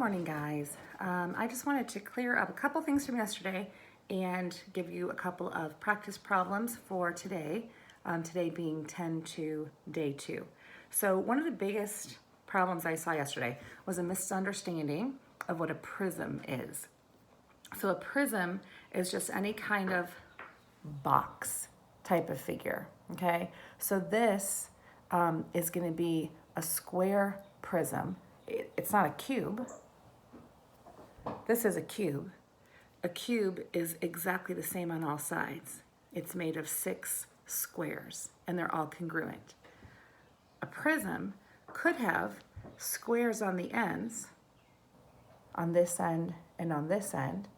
morning, guys. I just wanted to clear up a couple things from yesterday and give you a couple of practice problems for today, today being 10-2, day 2. So one of the biggest problems I saw yesterday was a misunderstanding of what a prism is. So a prism is just any kind of box type of figure, okay? So this is going to be a square prism. It's not a cube. This is a cube. A cube is exactly the same on all sides. It's made of 6 squares, and they're all congruent. A prism could have squares on the ends, on this end and on this end,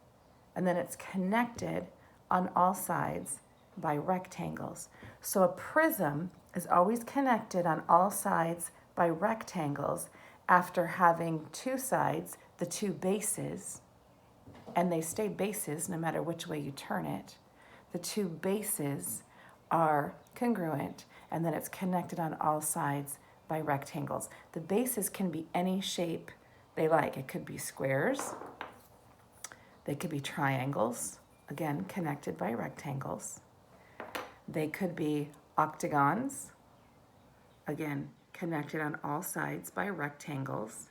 and then it's connected on all sides by rectangles. So a prism is always connected on all sides by rectangles after having 2 sides, the 2 bases, and they stay bases no matter which way you turn it. The 2 bases are congruent, and then it's connected on all sides by rectangles. The bases can be any shape they like. It could be squares, they could be triangles, again, connected by rectangles. They could be octagons, again, connected on all sides by rectangles.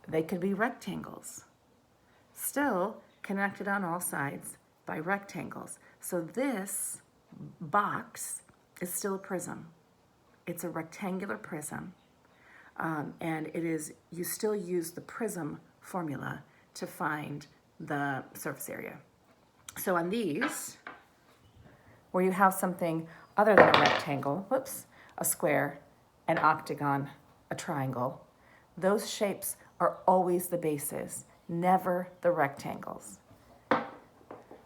They could be rectangles, still connected on all sides by rectangles. So this box is still a prism. It's a rectangular prism, and you still use the prism formula to find the surface area. So on these, where you have something other than a rectangle, a square, an octagon, a triangle, those shapes are always the bases, never the rectangles.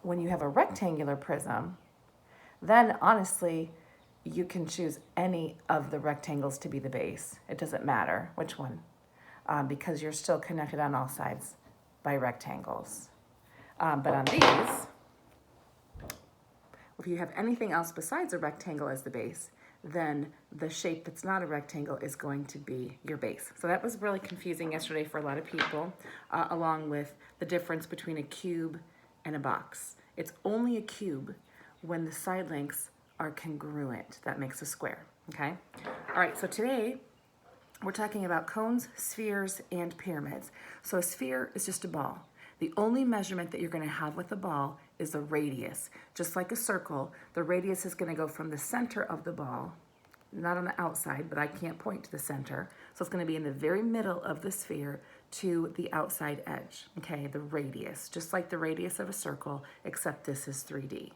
When you have a rectangular prism, then honestly, you can choose any of the rectangles to be the base. It doesn't matter which one, because you're still connected on all sides by rectangles. But on these, if you have anything else besides a rectangle as the base, then the shape that's not a rectangle is going to be your base. So that was really confusing yesterday for a lot of people, along with the difference between a cube and a box. It's only a cube when the side lengths are congruent. That makes a square, okay? All right, so today we're talking about cones, spheres, and pyramids. So a sphere is just a ball. The only measurement that you're going to have with a ball is the radius. Just like a circle, the radius is going to go from the center of the ball, not on the outside, but I can't point to the center. So it's going to be in the very middle of the sphere to the outside edge, okay, the radius. Just like the radius of a circle, except this is 3D.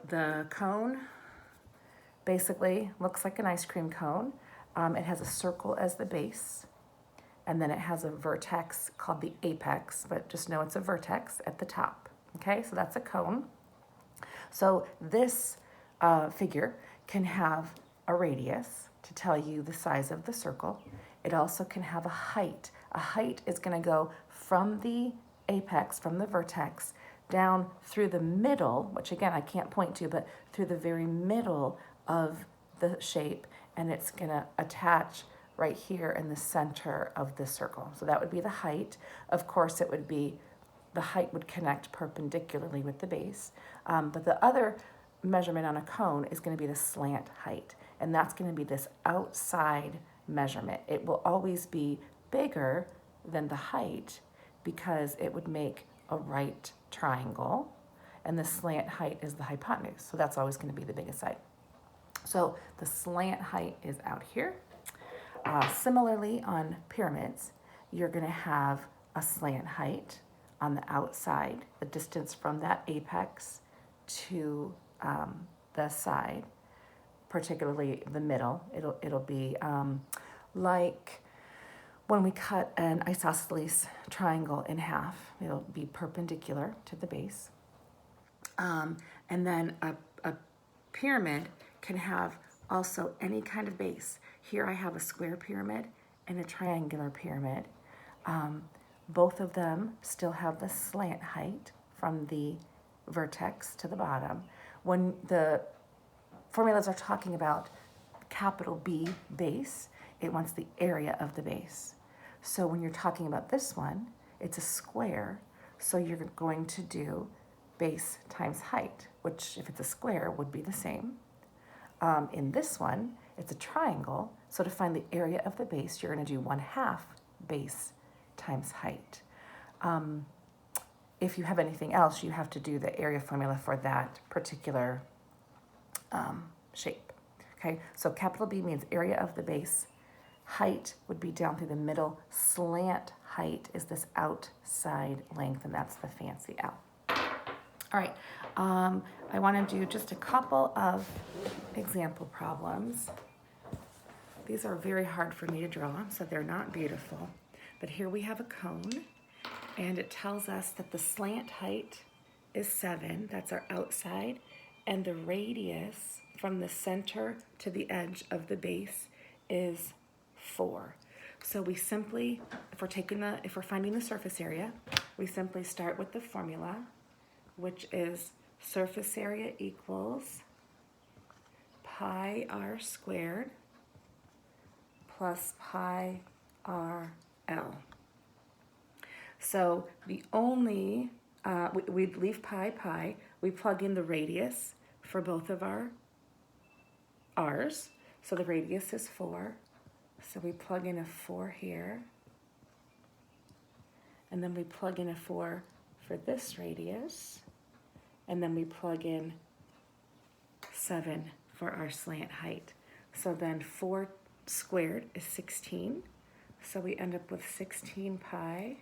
The cone basically looks like an ice cream cone. It has a circle as the base, and then it has a vertex called the apex, but just know it's a vertex at the top, okay? So that's a cone. So this figure can have a radius to tell you the size of the circle. It also can have a height. A height is gonna go from the apex, from the vertex, down through the middle, which again, I can't point to, but through the very middle of the shape, and it's gonna attach right here in the center of the circle. So that would be the height. Of course, the height would connect perpendicularly with the base. But the other measurement on a cone is gonna be the slant height. And that's gonna be this outside measurement. It will always be bigger than the height because it would make a right triangle. And the slant height is the hypotenuse. So that's always gonna be the biggest side. So the slant height is out here. Similarly, on pyramids, you're going to have a slant height on the outside, the distance from that apex to the side, particularly the middle. It'll be like when we cut an isosceles triangle in half. It'll be perpendicular to the base. And then a pyramid can have also any kind of base. Here I have a square pyramid and a triangular pyramid. Both of them still have the slant height from the vertex to the bottom. When the formulas are talking about capital B base, it wants the area of the base. So when you're talking about this one, it's a square, so you're going to do base times height, which if it's a square would be the same. In this one, it's a triangle, so to find the area of the base, you're going to do 1/2 base times height. If you have anything else, you have to do the area formula for that particular shape. Okay, so capital B means area of the base. Height would be down through the middle. Slant height is this outside length, and that's the fancy L. All right, I want to do just a couple of example problems. These are very hard for me to draw, so they're not beautiful. But here we have a cone, and it tells us that the slant height is 7, that's our outside, and the radius from the center to the edge of the base is 4. So we simply, if we're finding the surface area, we simply start with the formula, which is surface area equals pi r squared plus pi r L. So the only, we'd leave pi, we plug in the radius for both of our r's. So the radius is 4. So we plug in a 4 here. And then we plug in a 4 for this radius. And then we plug in 7 for our slant height. So then 4 squared is 16. So we end up with 16 pi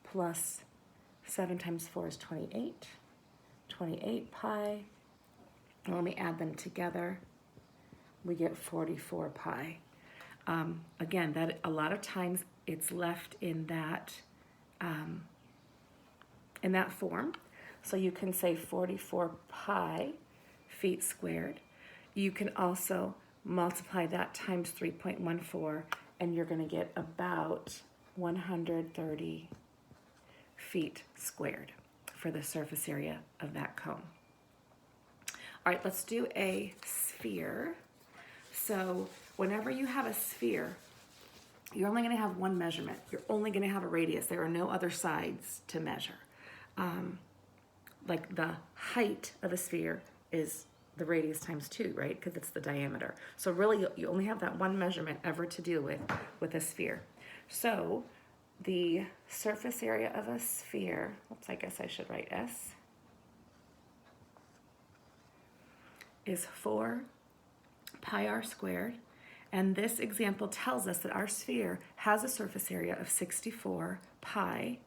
plus 7 times 4 is 28. 28 pi. And when we add them together, we get 44 pi. Again, that a lot of times it's left in that form. So you can say 44 pi feet squared. You can also multiply that times 3.14, and you're going to get about 130 feet squared for the surface area of that cone. All right, let's do a sphere. So whenever you have a sphere, you're only going to have one measurement. You're only going to have a radius. There are no other sides to measure. Like the height of a sphere is the radius times 2, right? Because it's the diameter. So really, you only have that one measurement ever to deal with a sphere. So the surface area of a sphere, oops, I guess I should write S, is 4 pi r squared. And this example tells us that our sphere has a surface area of 64 pi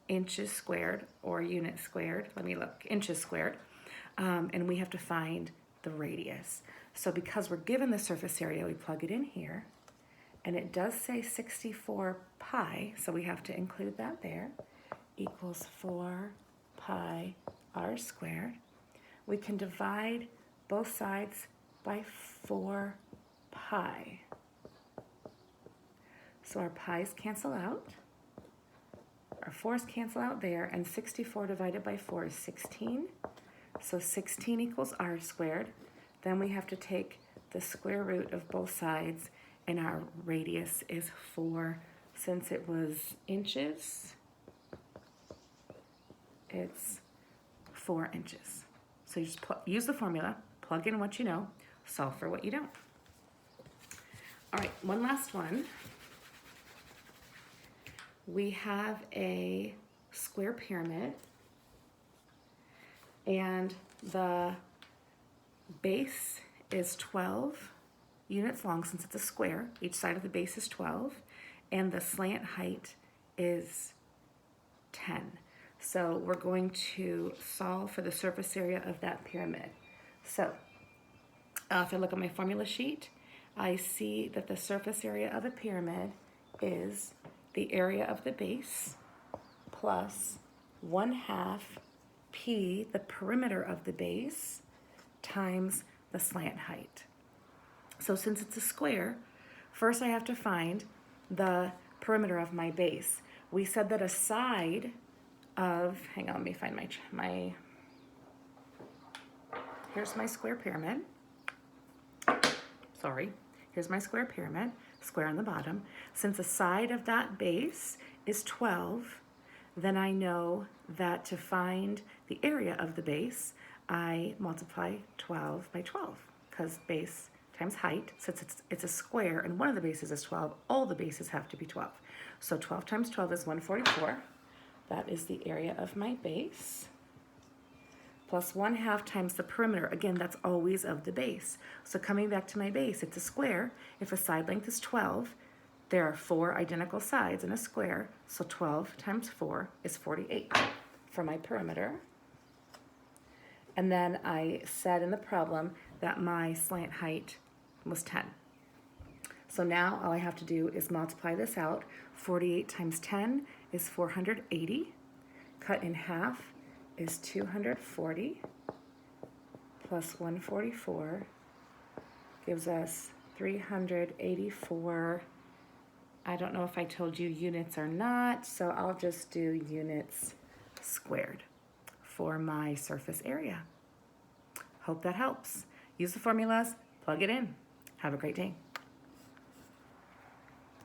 inches squared, or units squared. Let me look, inches squared. And we have to find the radius. So because we're given the surface area, we plug it in here. And it does say 64 pi, so we have to include that there, equals 4 pi r squared. We can divide both sides by 4 pi. So our pi's cancel out. Our 4's cancel out there, and 64 divided by 4 is 16. So 16 equals r squared. Then we have to take the square root of both sides, and our radius is 4. Since it was inches, it's 4 inches. So you just use the formula, plug in what you know, solve for what you don't. All right, one last one. We have a square pyramid, and the base is 12 units long since it's a square. Each side of the base is 12, and the slant height is 10. So we're going to solve for the surface area of that pyramid. So if I look at my formula sheet, I see that the surface area of a pyramid is the area of the base plus 1/2 p, the perimeter of the base, times the slant height. So since it's a square, first I have to find the perimeter of my base. We said that a side of, hang on, let me find here's my square pyramid. Sorry, here's my square pyramid. square on the bottom. Since the side of that base is 12, then I know that to find the area of the base, I multiply 12 by 12, because base times height, since it's a square and one of the bases is 12, all the bases have to be 12. So 12 times 12 is 144. That is the area of my base. Plus 1/2 times the perimeter. Again, that's always of the base. So coming back to my base, it's a square. If a side length is 12, there are 4 identical sides in a square. So 12 times 4 is 48 for my perimeter. And then I said in the problem that my slant height was 10. So now all I have to do is multiply this out. 48 times 10 is 480. Cut in half is 240 plus 144 gives us 384. I don't know if I told you units or not, so I'll just do units squared for my surface area. Hope that helps. Use the formulas, plug it in. Have a great day.